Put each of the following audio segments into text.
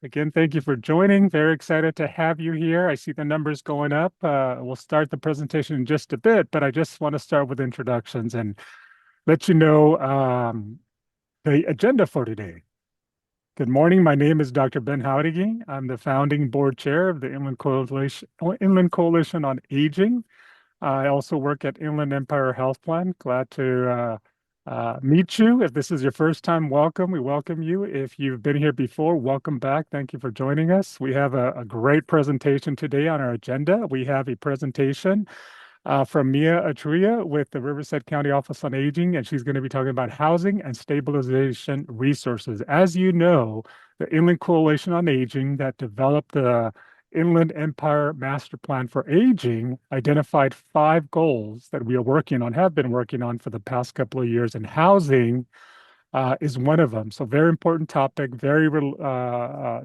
Again, thank you for joining. Very excited to have you here. I see the numbers going up. We'll start the presentation in just a bit, but I just want to start with introductions and let you know the agenda for today. Good morning. My name is Dr. Ben Howdige. I'm the founding board chair of the Inland Coalition on Aging. I also work at Inland Empire Health Plan. Glad to meet you. If this is your first time, welcome. We welcome you. If you've been here before, welcome back. Thank you for joining us. We have a great presentation today on our agenda. We have a presentation from Mia Attruia with the Riverside County Office on Aging, and she's going to be talking about housing and stabilization resources. As you know, the Inland Coalition on Aging that developed the Inland Empire Master Plan for Aging identified 5 goals that we are working on, have been working on for the past couple of years, and housing is one of them. So very important topic, very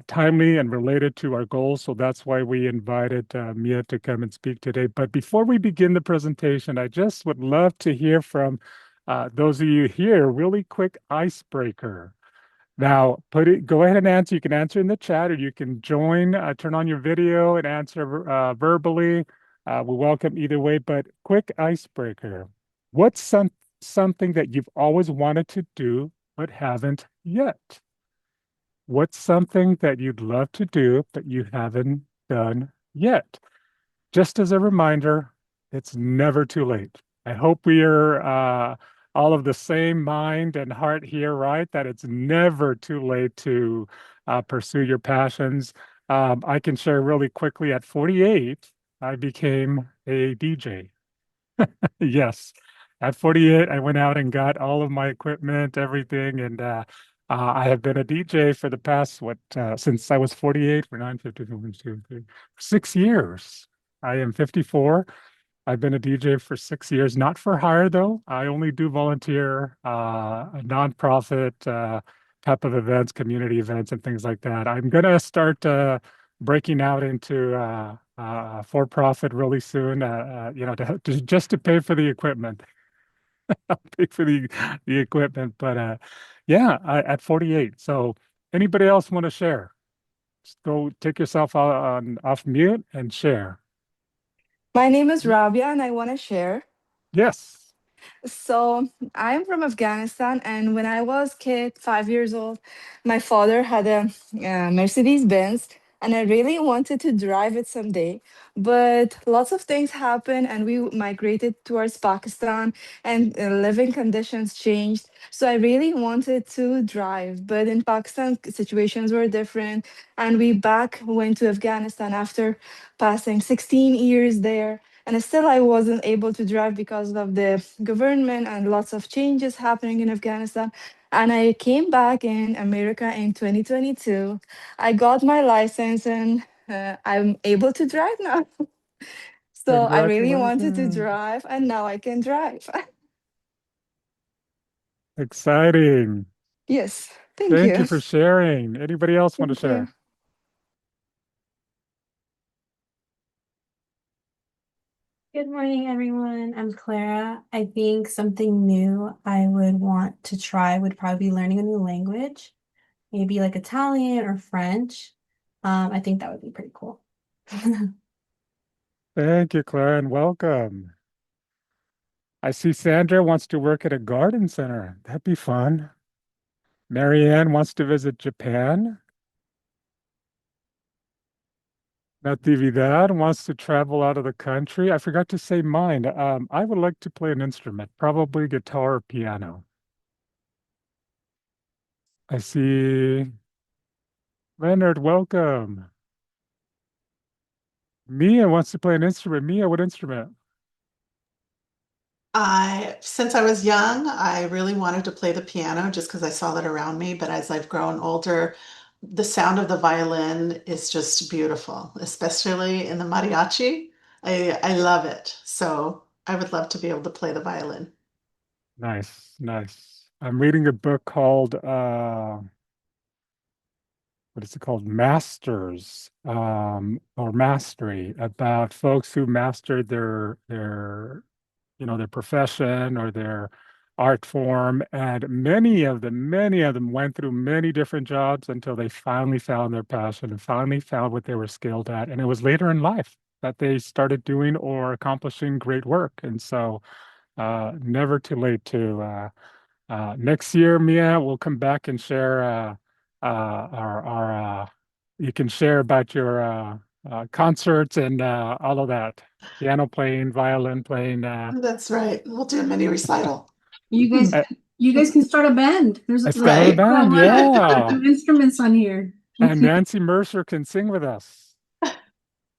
timely and related to our goals. So that's why we invited Mia to come and speak today. But before we begin the presentation, I just would love to hear from those of you here, really quick icebreaker. Now, go ahead and answer. You can answer in the chat or you can join, turn on your video and answer verbally. We welcome either way, but quick icebreaker. What's something that you've always wanted to do but haven't yet? What's something that you'd love to do but you haven't done yet? Just as a reminder, it's never too late. I hope we are all of the same mind and heart here, right? That it's never too late to pursue your passions. I can share really quickly at 48, I became a DJ. Yes, at 48, I went out and got all of my equipment, everything, and I have been a DJ for the past, since I was 48, for 9, 51, 2, 3, 6 years. I am 54. I've been a DJ for 6 years, not for hire though. I only do volunteer, nonprofit type of events, community events, and things like that. I'm gonna start breaking out into for-profit really soon. Just to pay for the equipment. I'll pay for the equipment, but yeah, at 48. So, anybody else want to share? Just go take yourself off mute and share. My name is Rabia and I want to share. Yes. So I'm from Afghanistan, and when I was kid, 5 years old, my father had a Mercedes Benz, and I really wanted to drive it someday. But lots of things happened, and we migrated towards Pakistan, and living conditions changed. So I really wanted to drive, but in Pakistan, situations were different, and we back went to Afghanistan after passing 16 years there, and still I wasn't able to drive because of the government and lots of changes happening in Afghanistan. And I came back in America in 2022. I got my license, and I'm able to drive now. So I really wanted to Congratulations. drive, and now I can drive. Exciting. Yes, thank Thank you you. for sharing. Anybody else want to Thank you. share? Good morning, everyone. I'm Clara. I think something new I would want to try would probably be learning a new language, maybe like Italian or French. I think that would be pretty cool. Thank you, Clara, and welcome. I see Sandra wants to work at a garden center. That'd be fun. Marianne wants to visit Japan. Natividad wants to travel out of the country. I forgot to say mine. I would like to play an instrument, probably guitar or piano. I see Leonard, welcome. Mia wants to play an instrument. Mia, what instrument? Since I was young, I really wanted to play the piano just because I saw that around me. But as I've grown older, the sound of the violin is just beautiful, especially in the mariachi. I love it. So I would love to be able to play the violin. Nice, nice. I'm reading a book called what is it called? Masters, or Mastery, about folks who mastered their profession or their art form, and many of them went through many different jobs until they finally found their passion and finally found what they were skilled at. And it was later in life that they started doing or accomplishing great work. And so, never too late to next year, Mia, we'll come back and share our you can share about your concerts and all of that. Piano playing, violin playing. That's right. We'll do a mini recital. You guys, I, you guys can start a band. There's I like started a Right. band, yeah. some instruments on here. And Nancy Mercer can sing with us.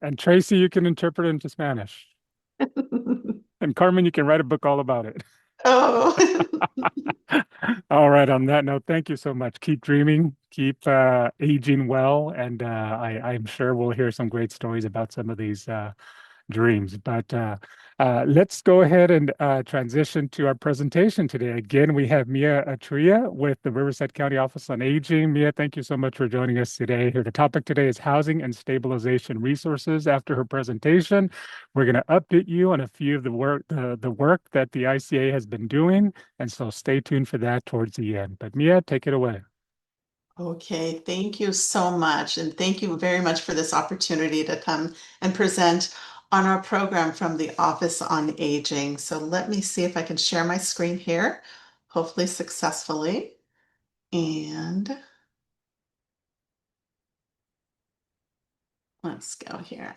And Tracy, you can interpret it into Spanish. And Carmen, you can write a book all about it. Oh, All right, on that note, thank you so much. Keep dreaming, keep aging well, and I'm sure we'll hear some great stories about some of these dreams. But let's go ahead and transition to our presentation today. Again, we have Mia Attruia with the Riverside County Office on Aging. Mia, thank you so much for joining us today. Here, the topic today is housing and stabilization resources. After her presentation, we're going to update you on a few of the work that the ICA has been doing, and so stay tuned for that towards the end. But Mia, take it away. okay. Thank you so much. And thank you very much for this opportunity to come and present on our program from the Office on Aging. So let me see if I can share my screen here, hopefully successfully. And let's go here.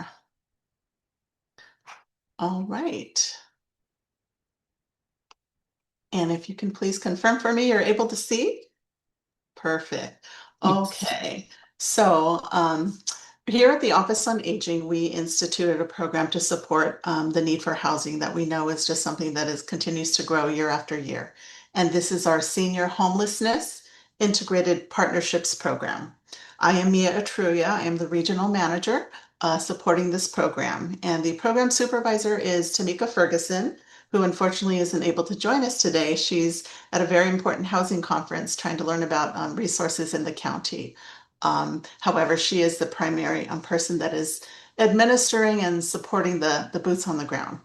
All right. And if you can please confirm for me, you're able to see? Perfect. Yes. Okay. So here at the Office on Aging, we instituted a program to support the need for housing that we know is just something that continues to grow year after year. And this is our Senior Homelessness Integrated Partnerships Program. I am Mia Attruia. I am the regional manager supporting this program. And the program supervisor is Tamika Ferguson, who unfortunately isn't able to join us today. She's at a very important housing conference trying to learn about resources in the county. However, she is the primary person that is administering and supporting the boots on the ground.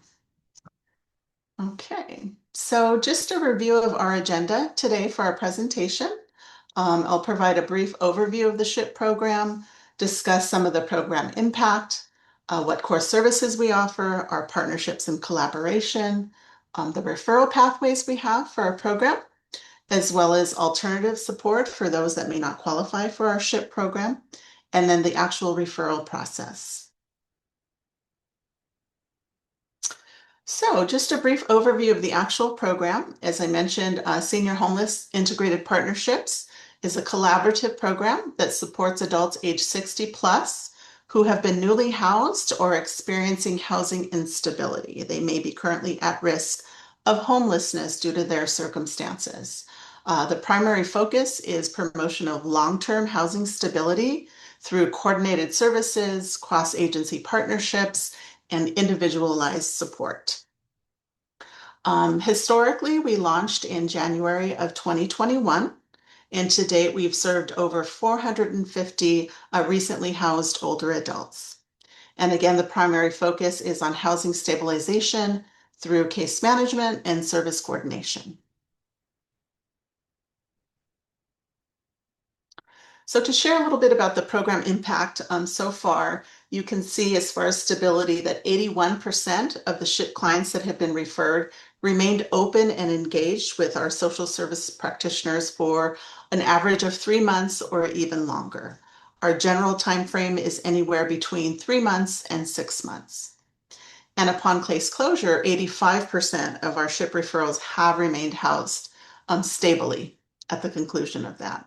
Okay, so just a review of our agenda today for our presentation. I'll provide a brief overview of the SHIP program, discuss some of the program impact, what core services we offer, our partnerships and collaboration, the referral pathways we have for our program, as well as alternative support for those that may not qualify for our SHIP program, and then the actual referral process. So just a brief overview of the actual program. As I mentioned, Senior Homeless Integrated Partnerships is a collaborative program that supports adults age 60 plus who have been newly housed or experiencing housing instability. They may be currently at risk of homelessness due to their circumstances. The primary focus is promotion of long-term housing stability through coordinated services, cross-agency partnerships, and individualized support. Historically, we launched in January of 2021, and to date, we've served over 450 recently housed older adults. And again, the primary focus is on housing stabilization through case management and service coordination. So to share a little bit about the program impact so far, you can see as far as stability that 81% of the SHIP clients that have been referred remained open and engaged with our social service practitioners for an average of 3 months or even longer. Our general time frame is anywhere between 3 months and 6 months. And upon case closure, 85% of our SHIP referrals have remained housed stably at the conclusion of that.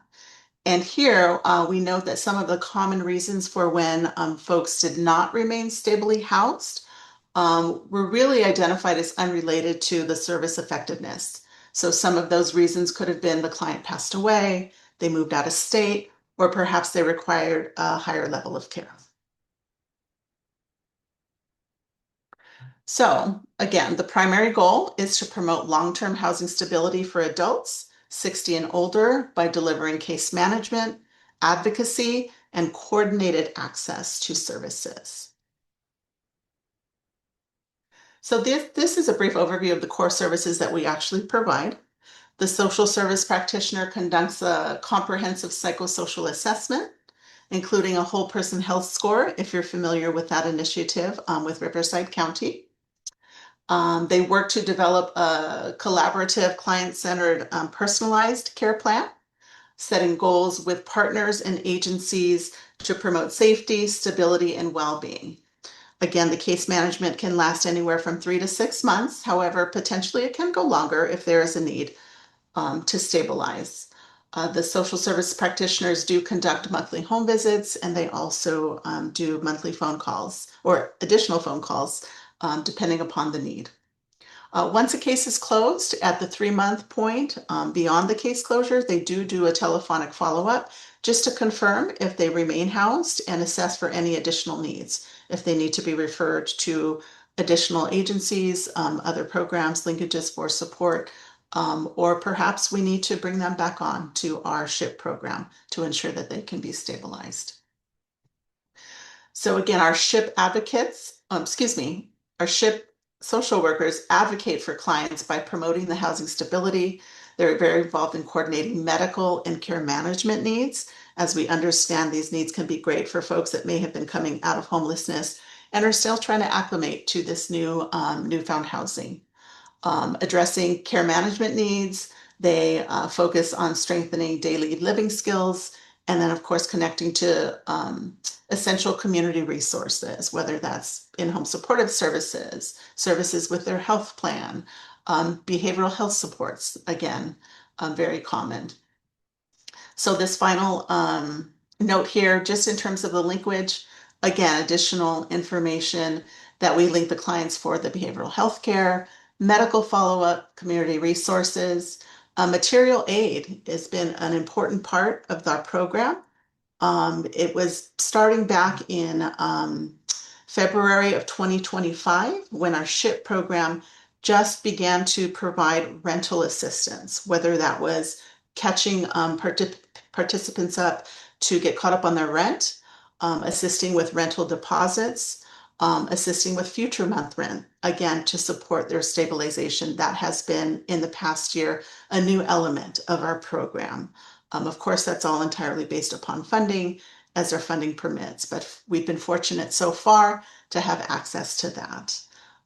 And here we note that some of the common reasons for when folks did not remain stably housed were really identified as unrelated to the service effectiveness. So some of those reasons could have been the client passed away, they moved out of state, or perhaps they required a higher level of care. So again, the primary goal is to promote long-term housing stability for adults 60 and older by delivering case management, advocacy, and coordinated access to services. So this is a brief overview of the core services that we actually provide. The social service practitioner conducts a comprehensive psychosocial assessment, including a whole person health score, if you're familiar with that initiative with Riverside County. They work to develop a collaborative, client-centered, personalized care plan, setting goals with partners and agencies to promote safety, stability, and well-being. Again, the case management can last anywhere from 3 to 6 months. However, potentially it can go longer if there is a need to stabilize. The social service practitioners do conduct monthly home visits, and they also do monthly phone calls or additional phone calls, depending upon the need. Once a case is closed at the 3-month point, beyond the case closure, they do a telephonic follow-up just to confirm if they remain housed and assess for any additional needs, if they need to be referred to additional agencies, other programs, linkages for support, or perhaps we need to bring them back on to our SHIP program to ensure that they can be stabilized. So again, our SHIP advocates, our SHIP social workers advocate for clients by promoting the housing stability. They're very involved in coordinating medical and care management needs, as we understand these needs can be great for folks that may have been coming out of homelessness and are still trying to acclimate to this newfound housing. Addressing care management needs, they focus on strengthening daily living skills, and then of course connecting to essential community resources, whether that's in-home supportive services, services with their health plan, behavioral health supports, again, very common. So this final note here, just in terms of the linkage, again, additional information that we link the clients for the behavioral health care, medical follow-up, community resources. Material aid has been an important part of our program. It was starting back in February of 2025 when our SHIP program just began to provide rental assistance, whether that was catching participants up to get caught up on their rent, assisting with rental deposits, assisting with future month rent, again, to support their stabilization. That has been, in the past year, a new element of our program. Of course, that's all entirely based upon funding as our funding permits, but we've been fortunate so far to have access to that.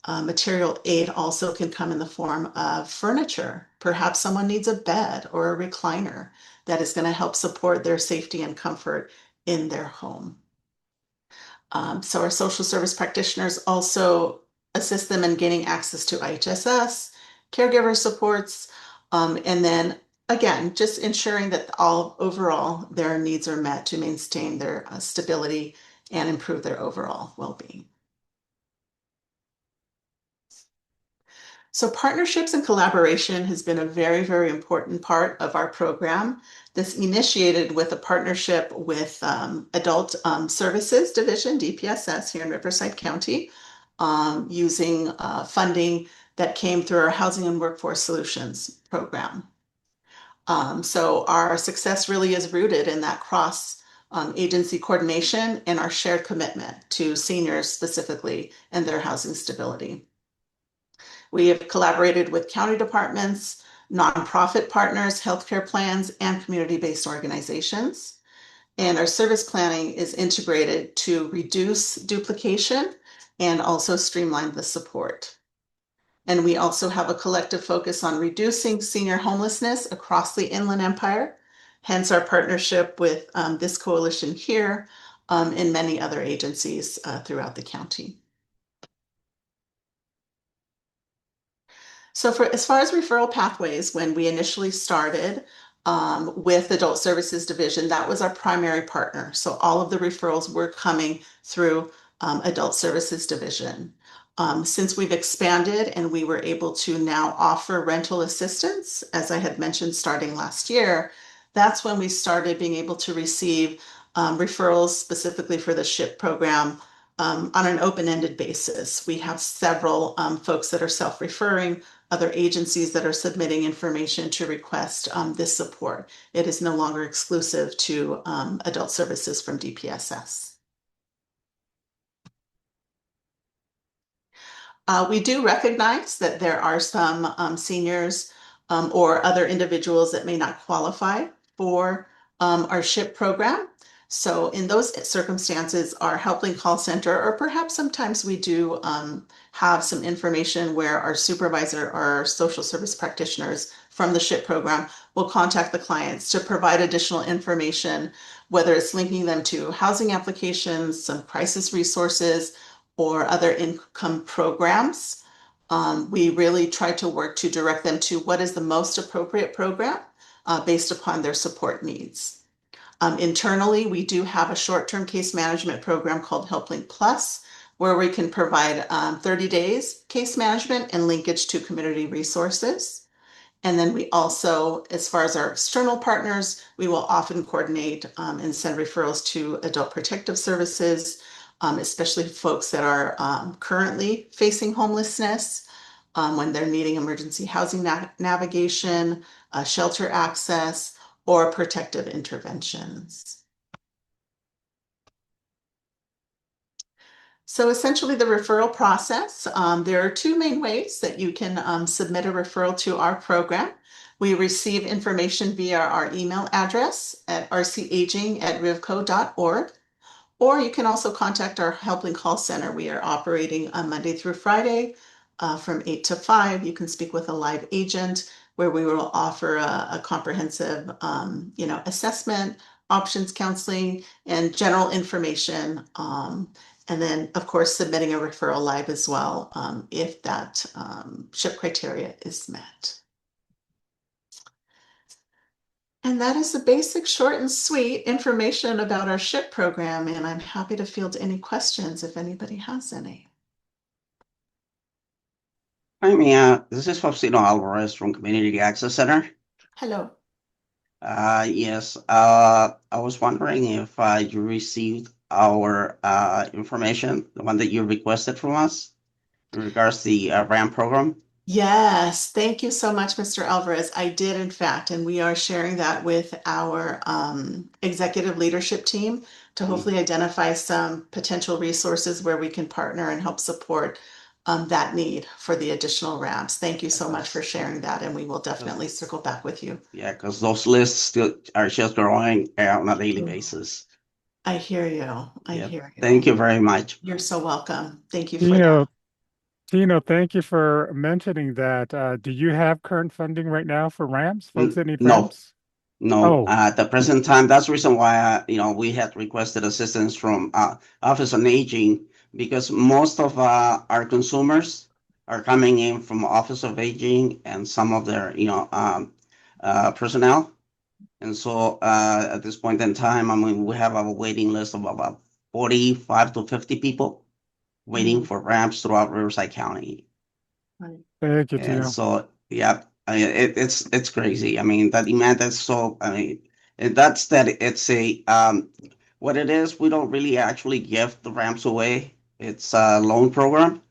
Material aid also can come in the form of furniture. Perhaps someone needs a bed or a recliner that is going to help support their safety and comfort in their home. So our social service practitioners also assist them in gaining access to IHSS, caregiver supports, and then again, just ensuring that all overall their needs are met to maintain their stability and improve their overall well-being. So partnerships and collaboration has been a very, very important part of our program. This initiated with a partnership with Adult Services Division, DPSS, here in Riverside County, using funding that came through our Housing and Workforce Solutions program. So our success really is rooted in that cross agency coordination and our shared commitment to seniors specifically and their housing stability. We have collaborated with county departments, nonprofit partners, healthcare plans, and community-based organizations. And our service planning is integrated to reduce duplication and also streamline the support. And we also have a collective focus on reducing senior homelessness across the Inland Empire, hence our partnership with this coalition here and many other agencies throughout the county. So as far as referral pathways, when we initially started with Adult Services Division, that was our primary partner. So all of the referrals were coming through Adult Services Division. Since we've expanded and we were able to now offer rental assistance, as I had mentioned starting last year, that's when we started being able to receive referrals specifically for the SHIP program on an open-ended basis. We have several folks that are self-referring, other agencies that are submitting information to request this support. It is no longer exclusive to adult services from DPSS. We do recognize that there are some seniors or other individuals that may not qualify for our SHIP program. So in those circumstances, our helpline call center, or perhaps sometimes we do have some information where our supervisor or our social service practitioners from the SHIP program will contact the clients to provide additional information, whether it's linking them to housing applications, some crisis resources, or other income programs. We really try to work to direct them to what is the most appropriate program based upon their support needs. Internally, we do have a short-term case management program called HelpLink Plus, where we can provide 30 days case management and linkage to community resources. And then we also, as far as our external partners, we will often coordinate and send referrals to Adult Protective Services, especially folks that are currently facing homelessness, when they're needing emergency housing navigation, shelter access, or protective interventions. So essentially the referral process, there are two main ways that you can submit a referral to our program. We receive information via our email address at rcaging@rivco.org, or you can also contact our helpline call center. We are operating on Monday through Friday from 8 to 5. You can speak with a live agent where we will offer a comprehensive assessment, options counseling, and general information. And then, of course, submitting a referral live as well if that SHIP criteria is met. And that is the basic, short and sweet information about our SHIP program. And I'm happy to field any questions if anybody has any. Hi, Mia. This is Faustino Alvarez from Community Access Center. Hello. Yes, I was wondering if you received our information, the one that you requested from us in regards to the RAM program. Yes, thank you so much, Mr. Alvarez. I did, in fact, and we are sharing that with our executive leadership team to hopefully identify some potential resources where we can partner and help support that need for the additional ramps. Thank you so much for sharing that, and we will definitely circle back with you. Yeah, because those lists still are just growing on a daily basis. I hear you. I Yeah, hear you. thank you very much. You're so welcome. Thank you for that. Tino, thank you for mentioning that. Do you have current funding right now for ramps? Folks that need No, ramps? no. Oh, At the present time, that's the reason why we had requested assistance from Office on Aging, because most of our consumers are coming in from Office of Aging and some of their personnel. And so at this point in time, I mean, we have a waiting list of about 45 to 50 people waiting for ramps throughout Riverside County. Right. thank you, And Tino. so, yeah, it's crazy. I mean, the demand is so, I mean, that's that it's a, what it is, we don't really actually give the ramps away. It's a loan program.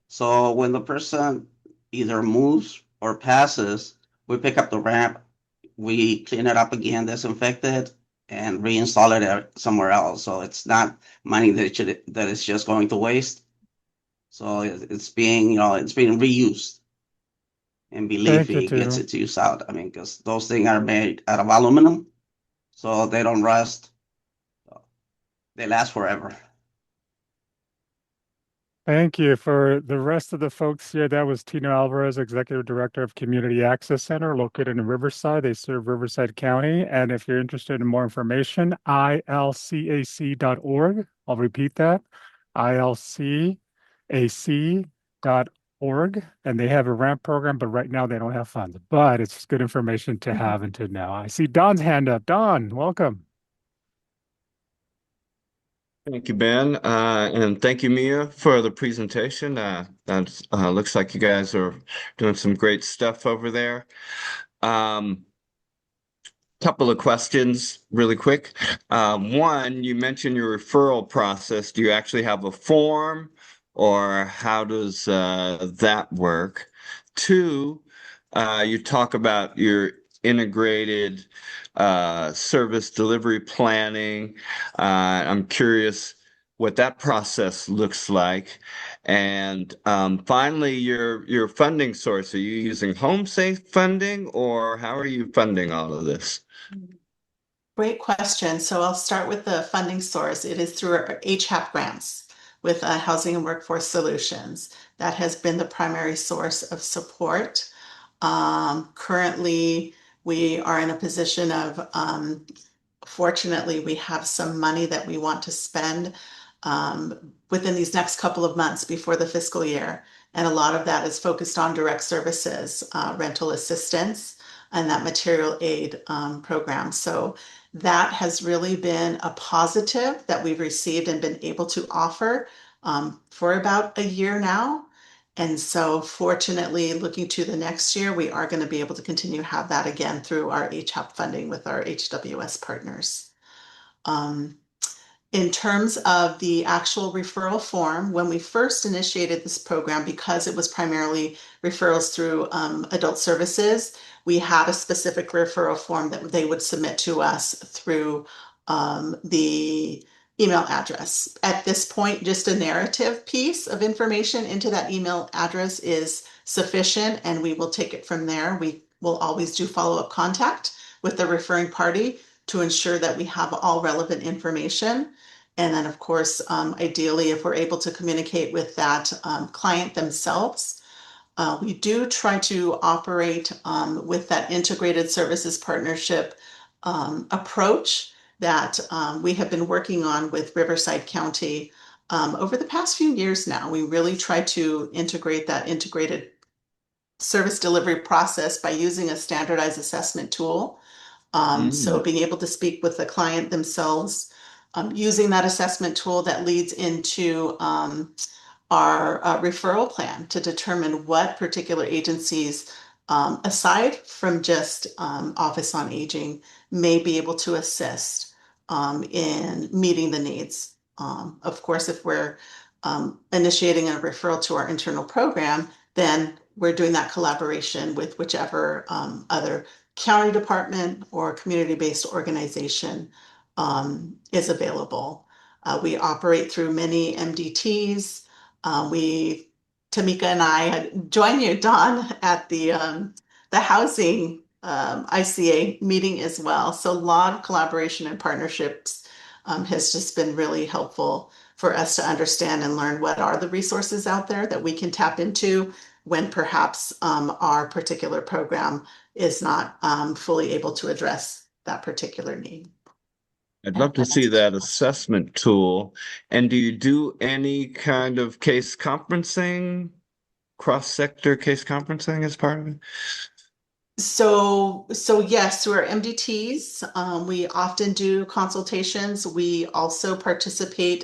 So when the person either moves or passes, we pick up the ramp, we clean it up again, disinfect it, and reinstall it somewhere else. So it's not money that is just going to waste. So it's being, it's being reused. And believe Thank you, me, it gets Tino. its use out. I mean, because those things are made out of aluminum, so they don't rust. They last forever. Thank you. For the rest of the folks here, that was Tino Alvarez, Executive Director of Community Access Center located in Riverside. They serve Riverside County. And if you're interested in more information, ilcac.org. I'll repeat that, ilcac.org. And they have a ramp program, but right now they don't have funds. But it's good information to have and to know. I see Don's hand up. Don, welcome. Thank you, Ben, and thank you, Mia, for the presentation. That looks like you guys are doing some great stuff over there. Couple of questions really quick. One, you mentioned your referral process. Do you actually have a form, or how does that work? Two, you talk about your integrated service delivery planning. I'm curious what that process looks like. And finally, your funding source. Are you using home safe funding, or how are you funding all of this? Great question. So I'll start with the funding source. It is through our HAP grants with Housing and Workforce Solutions. That has been the primary source of support. Currently, we are in a position of fortunately, we have some money that we want to spend within these next couple of months before the fiscal year. And a lot of that is focused on direct services, rental assistance, and that material aid program. So that has really been a positive that we've received and been able to offer for about a year now. And so, fortunately, looking to the next year, we are going to be able to continue to have that again through our HAP funding with our HWS partners. Um, in terms of the actual referral form, when we first initiated this program, because it was primarily referrals through adult services, we had a specific referral form that they would submit to us through the email address. At this point, just a narrative piece of information into that email address is sufficient, and we will take it from there. We will always do follow-up contact with the referring party to ensure that we have all relevant information. And then, of course, ideally, if we're able to communicate with that client themselves, we do try to operate with that integrated services partnership approach that we have been working on with Riverside County over the past few years now. We really try to integrate that integrated service delivery process by using a standardized assessment tool. So being able to speak with the client themselves, using that assessment tool that leads into our referral plan to determine what particular agencies, aside from just Office on Aging, may be able to assist in meeting the needs. Of course, if we're initiating a referral to our internal program, then we're doing that collaboration with whichever other county department or community-based organization is available. We operate through many MDTs. Tamika and I had joined you, Don, at the housing ICA meeting as well. So a lot of collaboration and partnerships has just been really helpful for us to understand and learn what are the resources out there that we can tap into when perhaps our particular program is not fully able to address that particular need. I'd love to see that assessment tool. And do you do any kind of case conferencing, cross-sector case conferencing as part of it? So yes, through our MDTs, we often do consultations. We also participate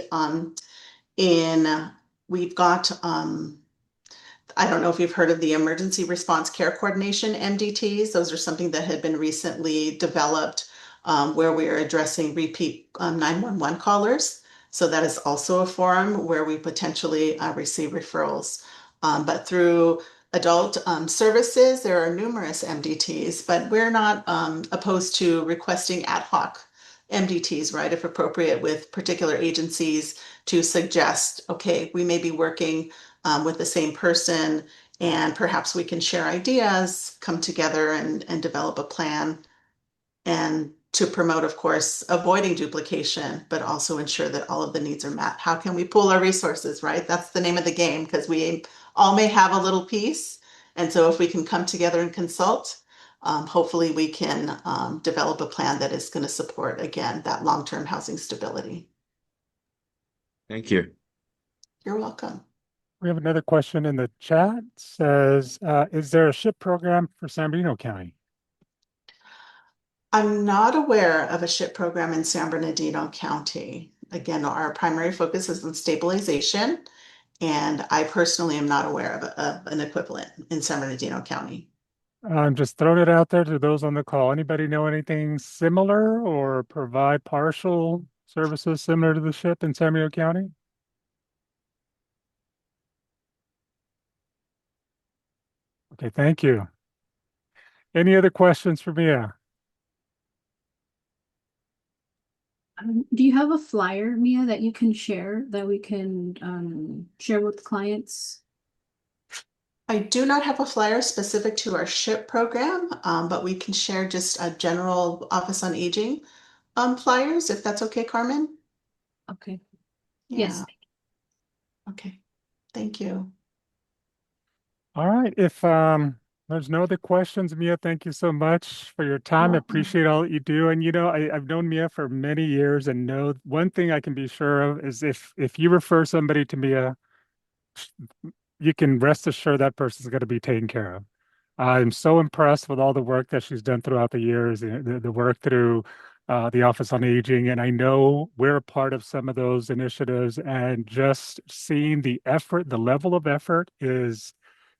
in, we've got, I don't know if you've heard of the Emergency Response Care Coordination MDTs. Those are something that had been recently developed where we are addressing repeat 911 callers. So that is also a forum where we potentially receive referrals. But through adult services, there are numerous MDTs, but we're not opposed to requesting ad hoc MDTs, right, if appropriate, with particular agencies to suggest, okay, we may be working with the same person, and perhaps we can share ideas, come together and develop a plan, and to promote, of course, avoiding duplication, but also ensure that all of the needs are met. How can we pool our resources, right? That's the name of the game, because we all may have a little piece. And so if we can come together and consult, hopefully we can develop a plan that is going to support, again, that long-term housing stability. Thank you. You're welcome. We have another question in the chat. It says, is there a SHIP program for San Bernardino County? I'm not aware of a SHIP program in San Bernardino County. Again, our primary focus is on stabilization, and I personally am not aware of an equivalent in San Bernardino County. I'm just throwing it out there to those on the call. Anybody know anything similar or provide partial services similar to the SHIP in San Bernardino County? Okay, thank you. Any other questions for Mia? Do you have a flyer, Mia, that you can share that we can share with clients? I do not have a flyer specific to our SHIP program, but we can share just a general Office on Aging flyers, if that's okay, Carmen? Okay. Yeah, Yes. okay. Thank you. All right. If there's no other questions, Mia, thank you so much for your time. I Welcome. appreciate all that you do. And you know, I've known Mia for many years and know one thing I can be sure of is if you refer somebody to Mia, you can rest assured that person's going to be taken care of. I'm so impressed with all the work that she's done throughout the years, the work through the Office on Aging. And I know we're a part of some of those initiatives, and just seeing the effort, the level of effort is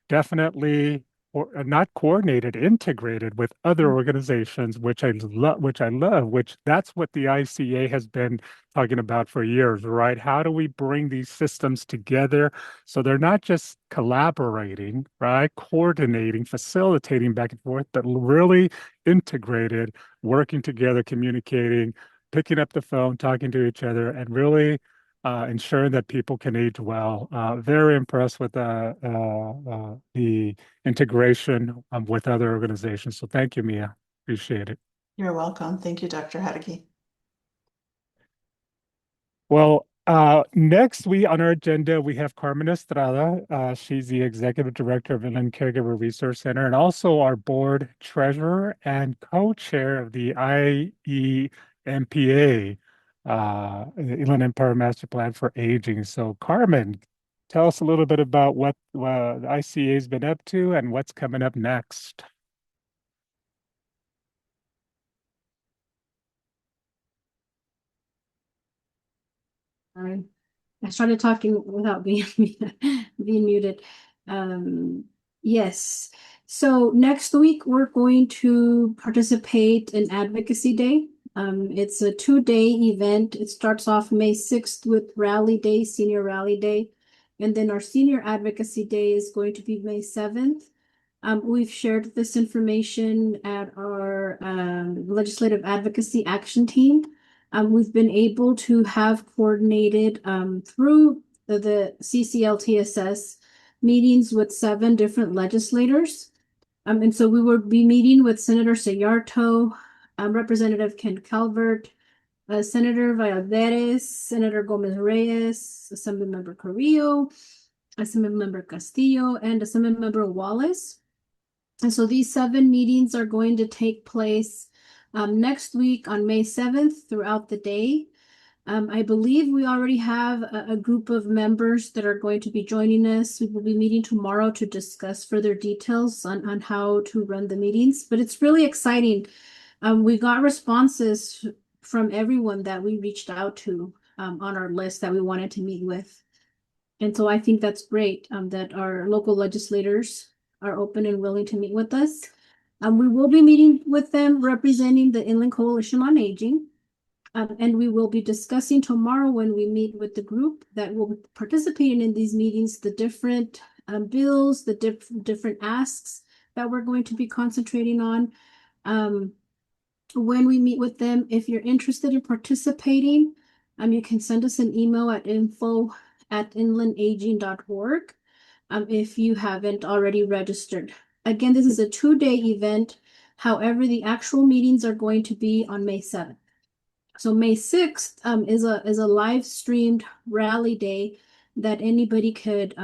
definitely or not coordinated, integrated with other organizations, which I love, which that's what the ICA has been talking about for years, right? How do we bring these systems together so they're not just collaborating, right? Coordinating, facilitating back and forth, but really integrated, working together, communicating, picking up the phone, talking to each other, and really ensuring that people can age well. Very impressed with the integration with other organizations. So thank you, Mia. Appreciate it. You're welcome. Thank you, Dr. Haddocky. Well, next we on our agenda we have Carmen Estrada. She's the executive director of Inland Caregiver Resource Center and also our board treasurer and co-chair of the IEMPA, Inland Empire Master Plan for Aging. So, Carmen, tell us a little bit about what the ICA has been up to and what's coming up next. Sorry. I started talking without being being muted. Um, yes. So next week we're going to participate in Advocacy Day. It's a 2-day event. It starts off May 6th with Rally Day, Senior Rally Day, and then our Senior Advocacy Day is going to be May 7th. We've shared this information at our Legislative Advocacy Action Team. We've been able to have coordinated through the CCLTSS meetings with 7 different legislators. And so we will be meeting with Senator Sayarto, Representative Ken Calvert, Senator Valladares, Senator Gomez Reyes, Assemblymember Carrillo, Assemblymember Castillo, and Assemblymember Wallace. And so these 7 meetings are going to take place next week on May 7th throughout the day. I believe we already have a group of members that are going to be joining us. We will be meeting tomorrow to discuss further details on how to run the meetings, but it's really exciting. We got responses from everyone that we reached out to on our list that we wanted to meet with. And so I think that's great that our local legislators are open and willing to meet with us. We will be meeting with them representing the Inland Coalition on Aging. And we will be discussing tomorrow when we meet with the group that will be participating in these meetings, the different bills, the different asks that we're going to be concentrating on. When we meet with them, if you're interested in participating, you can send us an email at info@inlandaging.org if you haven't already registered. Again, this is a 2-day event. However, the actual meetings are going to be on May 7th. So May 6th is a live streamed rally day that anybody could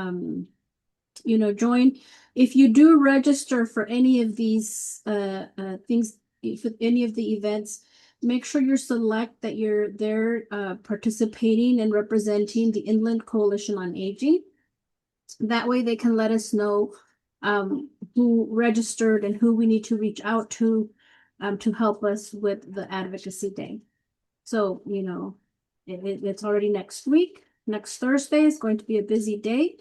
join. If you do register for any of these things, for any of the events, make sure you select that you're there participating and representing the Inland Coalition on Aging. That way they can let us know who registered and who we need to reach out to help us with the advocacy day. So, it's already next week. Next Thursday is going to be a busy day.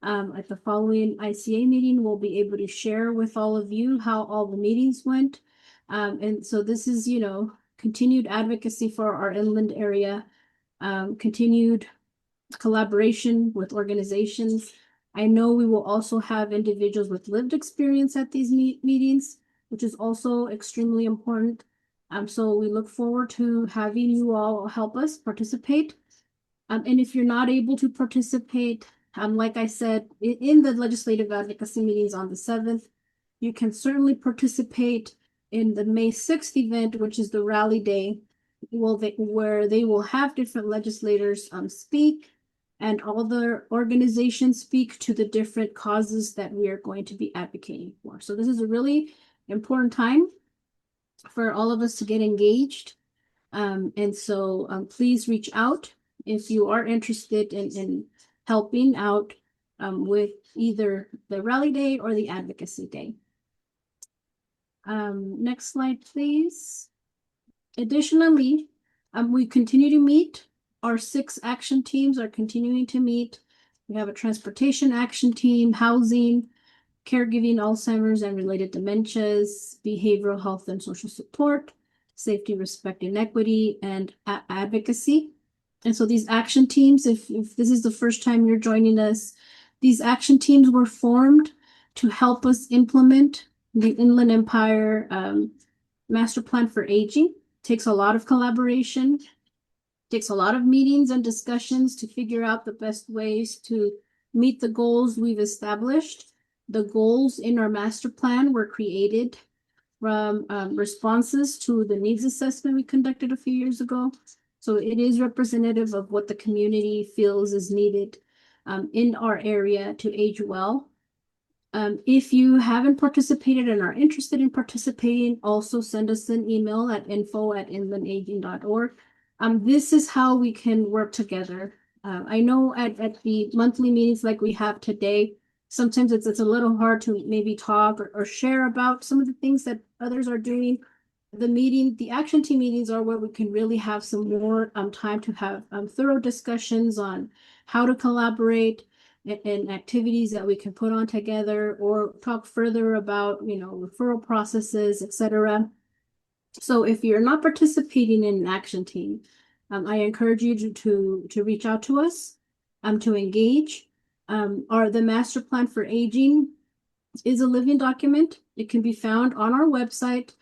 At the following ICA meeting, we'll be able to share with all of you how all the meetings went. And so this is, continued advocacy for our inland area, continued collaboration with organizations. I know we will also have individuals with lived experience at these meetings, which is also extremely important. So we look forward to having you all help us participate. And if you're not able to participate, like I said, in the legislative advocacy meetings on the 7th, you can certainly participate in the May 6th event, which is the rally day, where they will have different legislators speak, and all the organizations speak to the different causes that we are going to be advocating for. So this is a really important time for all of us to get engaged. And so please reach out if you are interested in helping out with either the rally day or the advocacy day. Next slide, please. Additionally, we continue to meet. Our 6 action teams are continuing to meet. We have a transportation action team, housing, caregiving, Alzheimer's and related dementias, behavioral health and social support, safety, respect, and equity, and advocacy. And so these action teams, if this is the first time you're joining us, these action teams were formed to help us implement the Inland Empire Master Plan for Aging. Takes a lot of collaboration, takes a lot of meetings and discussions to figure out the best ways to meet the goals we've established. The goals in our master plan were created from responses to the needs assessment we conducted a few years ago. So it is representative of what the community feels is needed in our area to age well. If you haven't participated and are interested in participating, also send us an email at info@inlandaging.org. This is how we can work together. I know at the monthly meetings like we have today, sometimes it's a little hard to maybe talk or share about some of the things that others are doing. The action team meetings are where we can really have some more time to have thorough discussions on how to collaborate and activities that we can put on together, or talk further about, referral processes, etc. So if you're not participating in an action team, I encourage you to reach out to us, to engage. The master plan for aging is a living document. It can be found on our website.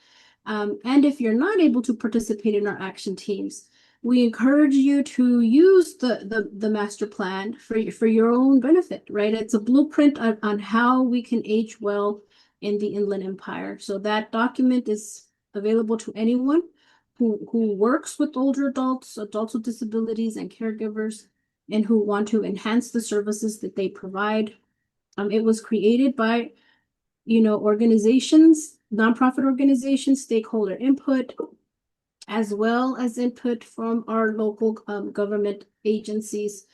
And if you're not able to participate in our action teams, we encourage you to use the master plan for your own benefit, right? It's a blueprint on how we can age well in the Inland Empire. So that document is available to anyone who works with older adults with disabilities, and caregivers, and who want to enhance the services that they provide. It was created by organizations, nonprofit organizations, stakeholder input, as well as input from our local government agencies.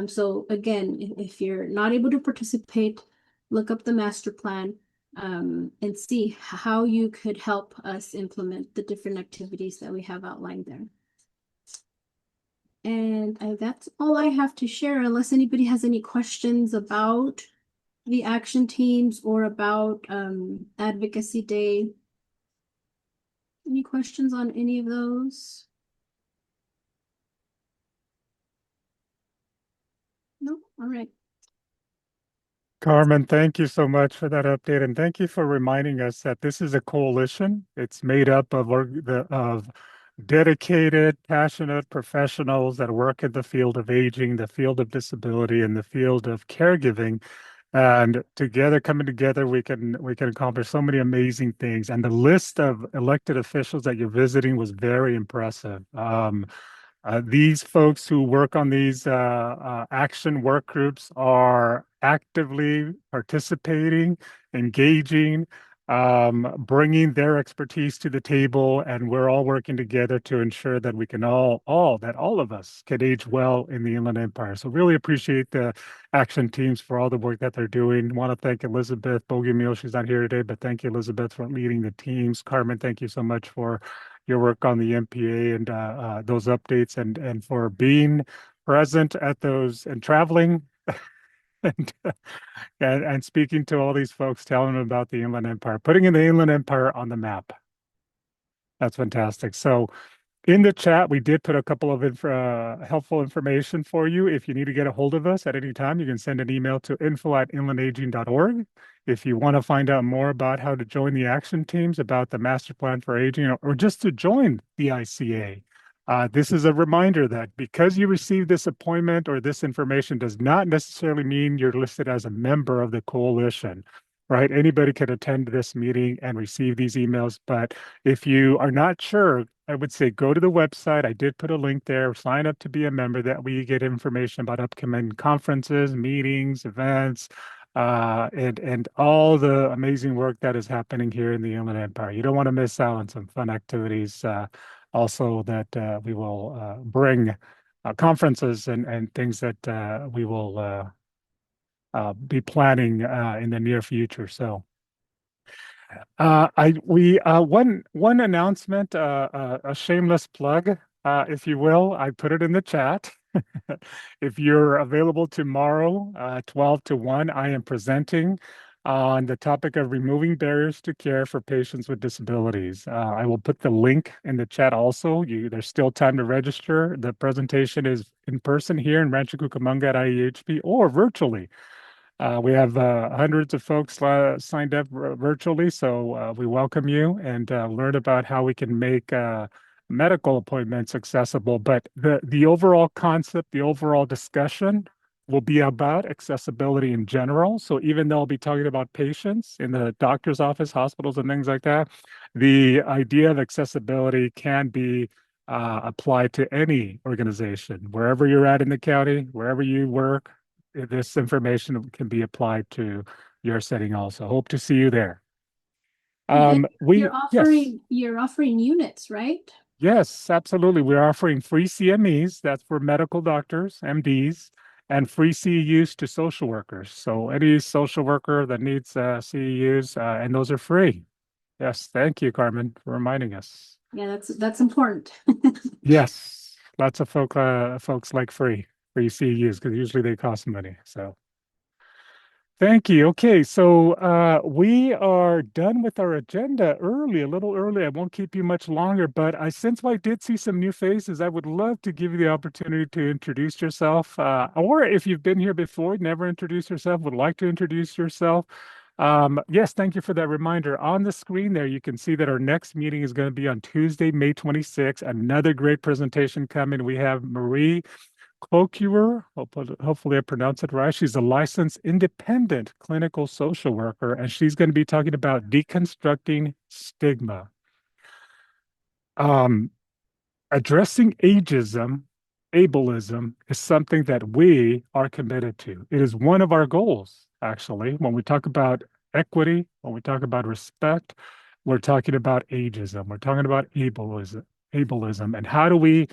So again, if you're not able to participate, look up the master plan and see how you could help us implement the different activities that we have outlined there. And that's all I have to share, unless anybody has any questions about the action teams or about Advocacy Day. Any questions on any of those? No? All right. Carmen, thank you so much for that update, and thank you for reminding us that this is a coalition. It's made up of dedicated, passionate professionals that work in the field of aging, the field of disability, and the field of caregiving. And coming together, we can accomplish so many amazing things. And the list of elected officials that you're visiting was very impressive. These folks who work on these action work groups are actively participating, engaging, bringing their expertise to the table, and we're all working together to ensure that we can all of us can age well in the Inland Empire. So really appreciate the action teams for all the work that they're doing. Want to thank Elizabeth Bogeymeal. She's not here today, but thank you, Elizabeth, for leading the teams. Carmen, thank you so much for your work on the MPA and those updates, and for being present at those and traveling and, and speaking to all these folks, telling them about the Inland Empire, putting in the Inland Empire on the map. That's fantastic. So In the chat, we did put a couple of helpful information for you. If you need to get a hold of us at any time, you can send an email to info@inlandaging.org. If you want to find out more about how to join the action teams, about the master plan for aging, or just to join the ICA, this is a reminder that because you received this appointment or this information does not necessarily mean you're listed as a member of the coalition, right? Anybody can attend this meeting and receive these emails, but if you are not sure, I would say go to the website. I did put a link there. Sign up to be a member. That way you get information about upcoming conferences, meetings, events, and all the amazing work that is happening here in the Inland Empire. You don't want to miss out on some fun activities. Also, that we will bring conferences and things that we will be planning in the near future. So. One announcement, a shameless plug, if you will. I put it in the chat. If you're available tomorrow, 12 to 1, I am presenting on the topic of removing barriers to care for patients with disabilities. I will put the link in the chat also. There's still time to register. The presentation is in person here in Rancho Cucamonga at IEHP or virtually. We have hundreds of folks signed up virtually, so we welcome you and learn about how we can make medical appointments accessible. But the overall concept, the overall discussion will be about accessibility in general. So even though I'll be talking about patients in the doctor's office, hospitals, and things like that, the idea of accessibility can be applied to any organization, wherever you're at in the county, wherever you work, this information can be applied to your setting also. Hope to see you there. And Yes, you're offering units, right? yes, absolutely. We're offering free CMEs, that's for medical doctors, MDs, and free CEUs to social workers. So any social worker that needs CEUs, and those are free. Yes, thank you, Carmen, for reminding us. Yeah, that's important. Yes, lots of folks like free CEUs because usually they cost money. So thank you. Okay, so we are done with our agenda early, a little early. I won't keep you much longer, but since I did see some new faces, I would love to give you the opportunity to introduce yourself. Or if you've been here before, never introduced yourself, would like to introduce yourself. Yes, thank you for that reminder. On the screen there, you can see that our next meeting is going to be on Tuesday, May 26th. Another great presentation coming. We have Marie Cloquer, hopefully I pronounced it right. She's a licensed independent clinical social worker, and she's going to be talking about deconstructing stigma. Addressing ageism, ableism is something that we are committed to. It is one of our goals, actually. When we talk about equity, when we talk about respect, we're talking about ageism. We're talking about ableism, and how do we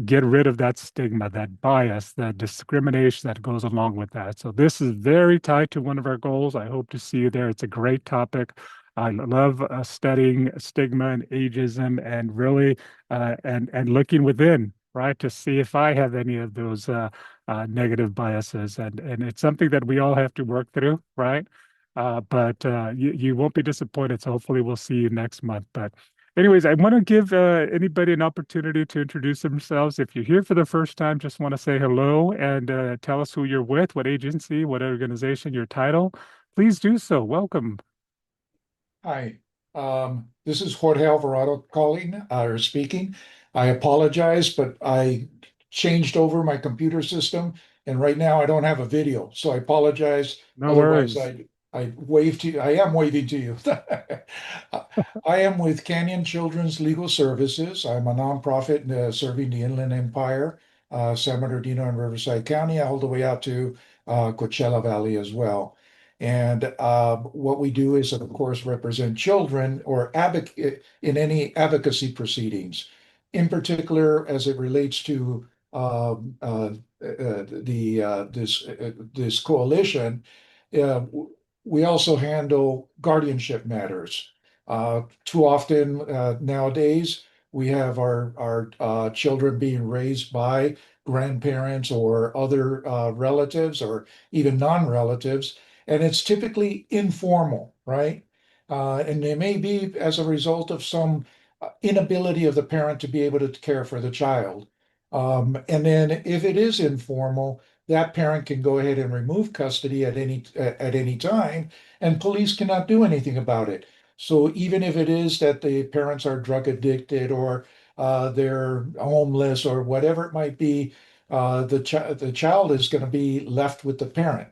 get rid of that stigma, that bias, that discrimination that goes along with that. So this is very tied to one of our goals. I hope to see you there. It's a great topic. I love studying stigma and ageism and really and looking within, right, to see if I have any of those negative biases. And it's something that we all have to work through, right? But you won't be disappointed. So hopefully we'll see you next month. But anyways, I want to give anybody an opportunity to introduce themselves. If you're here for the first time, just want to say hello and tell us who you're with, what agency, what organization, your title. Please do so. Welcome. Hi, this is Jorge Alvarado calling or speaking. I apologize, but I changed over my computer system, and right now I don't have a video, so I apologize. No Otherwise, worries. I wave to you. I am waving to you. I am with Canyon Children's Legal Services. I'm a nonprofit serving the Inland Empire, San Bernardino and Riverside County, all the way out to Coachella Valley as well. And what we do is, of course, represent children or advocate in any advocacy proceedings, in particular as it relates to this coalition. Uh, we also handle guardianship matters. Too often nowadays, we have our children being raised by grandparents or other relatives or even non-relatives, and it's typically informal, right? And it may be as a result of some inability of the parent to be able to care for the child. And then if it is informal, that parent can go ahead and remove custody at any time, and police cannot do anything about it. So even if it is that the parents are drug addicted or they're homeless or whatever it might be, the child is going to be left with the parent.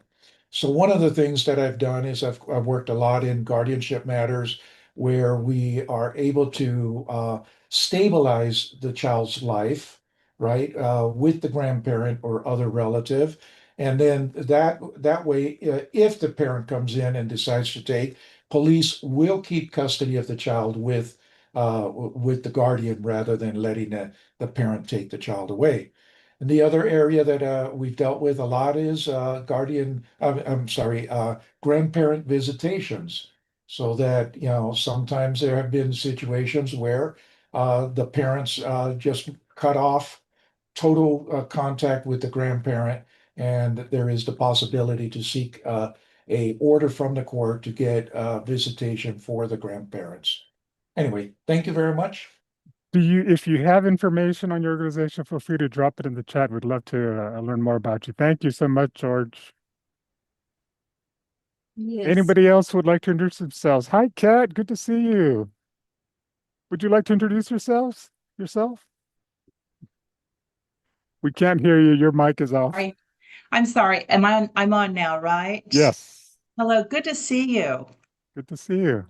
So one of the things that I've done is I've worked a lot in guardianship matters where we are able to stabilize the child's life, right, with the grandparent or other relative. And then that way, if the parent comes in and decides to take, police will keep custody of the child with the guardian rather than letting the parent take the child away. And the other area that we've dealt with a lot is I'm sorry, grandparent visitations. So that, sometimes there have been situations where the parents just cut off total contact with the grandparent, and there is the possibility to seek a order from the court to get visitation for the grandparents. Anyway, thank you very much. If you have information on your organization, feel free to drop it in the chat. We'd love to learn more about you. Thank you so much, George. Yes. Anybody else who would like to introduce themselves? Hi, Kat. Good to see you. Would you like to introduce yourself? We can't hear you. Your mic is off. I'm sorry. I'm on now, right? Yes. Hello, good to see you. Good to see you.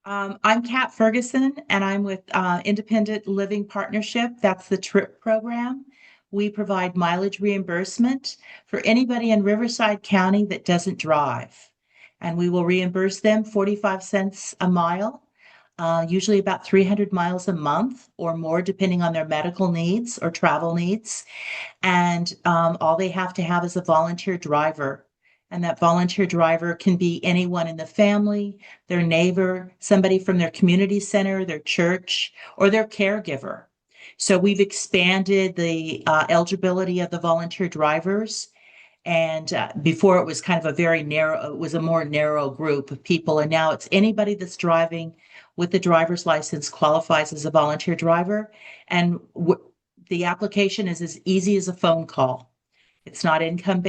I'm Kat Ferguson, and I'm with Independent Living Partnership. That's the TRIP program. We provide mileage reimbursement for anybody in Riverside County that doesn't drive. And we will reimburse them 45 cents a mile, usually about 300 miles a month or more, depending on their medical needs or travel needs. And all they have to have is a volunteer driver. And that volunteer driver can be anyone in the family, their neighbor, somebody from their community center, their church, or their caregiver. So we've expanded the eligibility of the volunteer drivers. And before it was kind of it was a more narrow group of people. And now it's anybody that's driving with the driver's license qualifies as a volunteer driver. And the application is as easy as a phone call. It's not income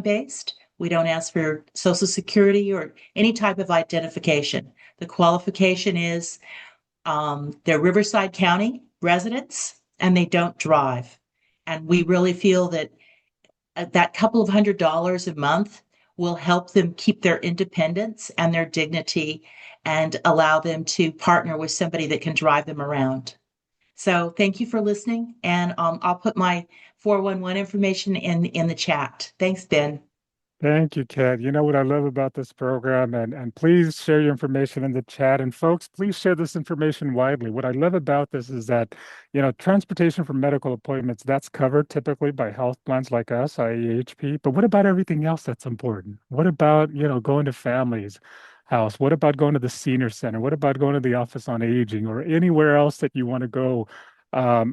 based. We don't ask for social security or any type of identification. The qualification is they're Riverside County residents and they don't drive. And we really feel that that couple of $100 a month will help them keep their independence and their dignity and allow them to partner with somebody that can drive them around. So thank you for listening, and I'll put my 411 information in the chat. Thanks, Ben. Thank you, Kat. You know what I love about this program, and please share your information in the chat. And folks, please share this information widely. What I love about this is that, transportation for medical appointments, that's covered typically by health plans like us, IEHP. But what about everything else that's important? What about, going to families' house? What about going to the senior center? What about going to the office on aging or anywhere else that you want to go?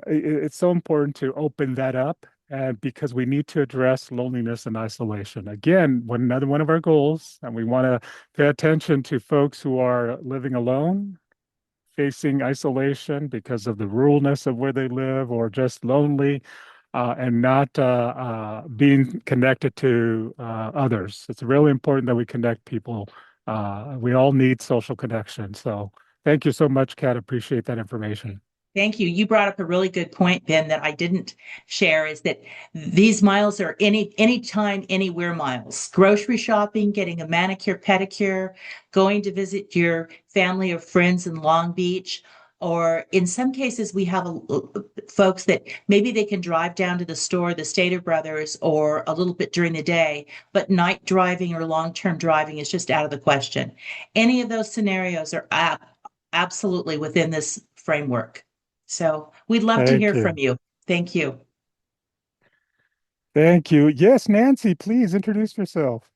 It's so important to open that up and because we need to address loneliness and isolation. Again, another one of our goals, and we want to pay attention to folks who are living alone, facing isolation because of the ruralness of where they live, or just lonely, and not being connected to others. It's really important that we connect people. We all need social connection. So thank you so much, Kat. Appreciate that information. Thank you. You brought up a really good point, Ben, that I didn't share is that these miles are anytime, anywhere miles. Grocery shopping, getting a manicure, pedicure, going to visit your family or friends in Long Beach, or in some cases, we have folks that maybe they can drive down to the store, the Stater Brothers, or a little bit during the day, but night driving or long-term driving is just out of the question. Any of those scenarios are absolutely within this framework. So we'd love to hear from you. Thank you. Thank you. Yes, Nancy, please introduce yourself.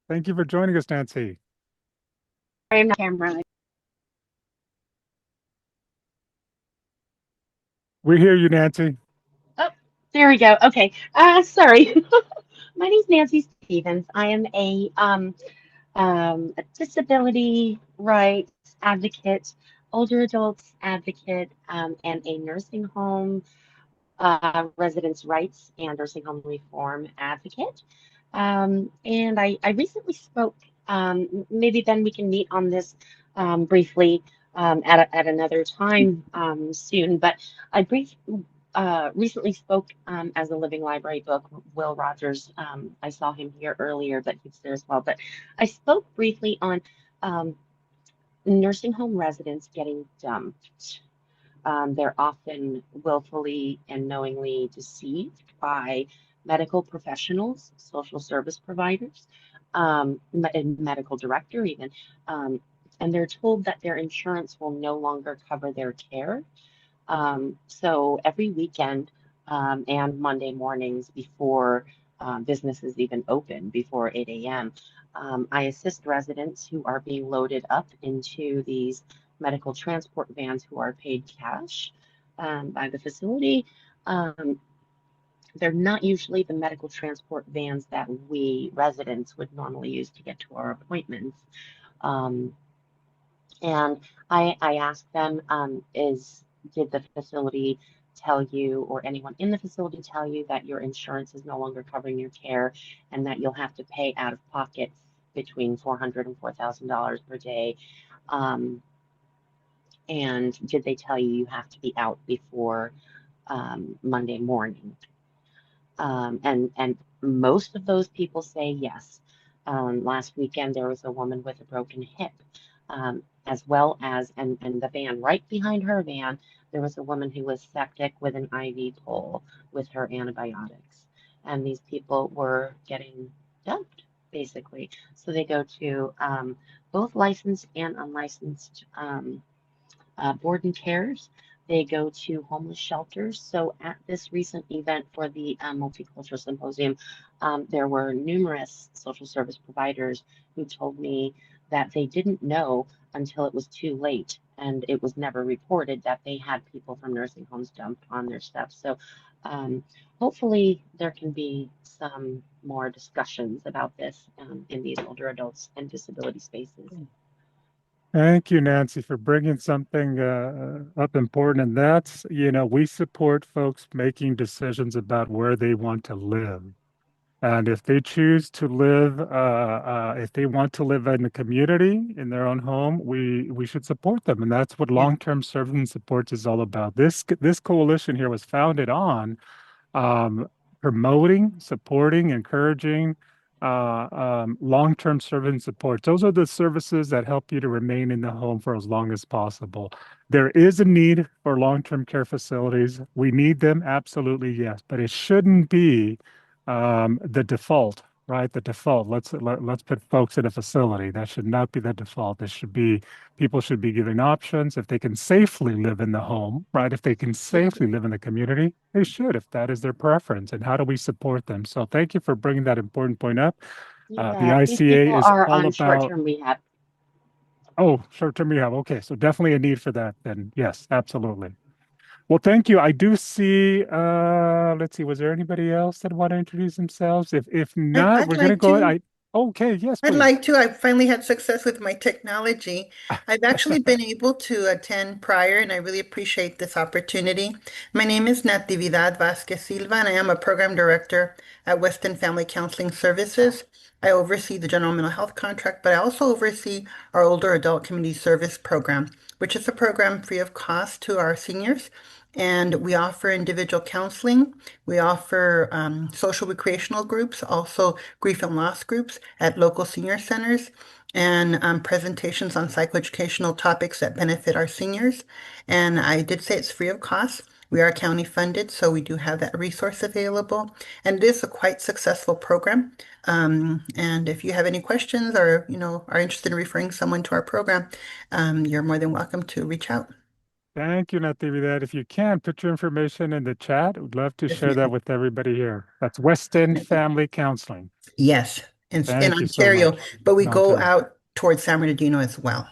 Thank you for joining us, Nancy. I'm camera. We hear you, Nancy. Oh, there we go. Okay. Sorry. My name's Nancy Stevens. I am a disability rights advocate, older adults advocate, and a nursing home residents' rights and nursing home reform advocate. And I recently spoke, maybe then we can meet on this briefly at another time soon, but I recently spoke as a Living Library book, Will Rogers. I saw him here earlier, but he's there as well. But I spoke briefly on um, nursing home residents getting dumped. They're often willfully and knowingly deceived by medical professionals, social service providers, and medical director even. Um, and they're told that their insurance will no longer cover their care. So every weekend and Monday mornings before businesses even open, before 8 a.m., I assist residents who are being loaded up into these medical transport vans who are paid cash by the facility. Um, they're not usually the medical transport vans that we residents would normally use to get to our appointments. Um, and I asked them, did the facility tell you or anyone in the facility tell you that your insurance is no longer covering your care and that you'll have to pay out of pocket between $400 and $4,000 per day? Um, and did they tell you you have to be out before Monday morning? And most of those people say yes. Last weekend there was a woman with a broken hip, as well as and the van right behind her van there was a woman who was septic with an IV pole with her antibiotics, and these people were getting dumped basically. So they go to both licensed and unlicensed board and cares. They go to homeless shelters. So at this recent event for the Multicultural Symposium, there were numerous social service providers who told me that they didn't know until it was too late and it was never reported that they had people from nursing homes dumped on their steps. So hopefully there can be some more discussions about this in these older adults and disability spaces. Thank you, Nancy, for bringing something up important. And that's, we support folks making decisions about where they want to live. And if they choose to live, if they want to live in the community, in their own home, we should support them. And that's what Yeah. long-term service and supports is all about. This coalition here was founded on um, promoting, supporting, encouraging long-term servant support. Those are the services that help you to remain in the home for as long as possible. There is a need for long-term care facilities. We need them, absolutely, yes, but it shouldn't be the default, right? The default. Let's put folks in a facility. That should not be the default. This should be people should be given options if they can safely live in the home, right? If they can safely live in the community, they should, if that is their preference. And how do we support them? So thank you for bringing that important point up. The Yeah, these ICA people is are all on about, short-term rehab. oh, short-term rehab. Okay, so definitely a need for that then. Yes, absolutely. Well, thank you. I do see, let's see, was there anybody else that want to introduce themselves? If not, I'd we're gonna like go, to. okay, yes, I'd please. like to. I finally had success with my technology. I've actually been able to attend prior, and I really appreciate this opportunity. My name is Natividad Vasquez Silva, and I am a program director at Weston Family Counseling Services. I oversee the general mental health contract, but I also oversee our older adult community service program, which is a program free of cost to our seniors. And we offer individual counseling. We offer social recreational groups, also grief and loss groups at local senior centers, and presentations on psychoeducational topics that benefit our seniors. And I did say it's free of cost. We are county funded, so we do have that resource available. And it is a quite successful program. And if you have any questions or, are interested in referring someone to our program, you're more than welcome to reach out. Thank you, Natividad. If you can, put your information in the chat. Would love to share that Definitely. with everybody here. That's Weston Family Counseling. Yes, in Thank you so Ontario, much. but we In go Ontario. out towards San Bernardino as well,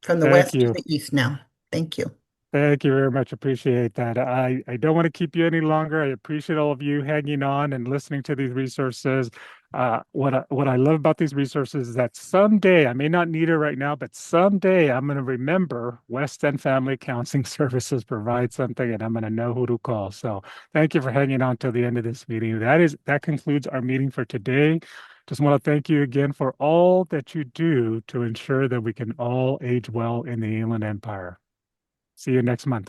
from the Thank west to you. the east now. Thank you. Thank you very much. Appreciate that. I don't want to keep you any longer. I appreciate all of you hanging on and listening to these resources. What I love about these resources is that someday I may not need it right now, but someday I'm going to remember West End Family Counseling Services provide something, and I'm going to know who to call. So thank you for hanging on till the end of this meeting. That concludes our meeting for today. Just want to thank you again for all that you do to ensure that we can all age well in the Inland Empire. See you next month.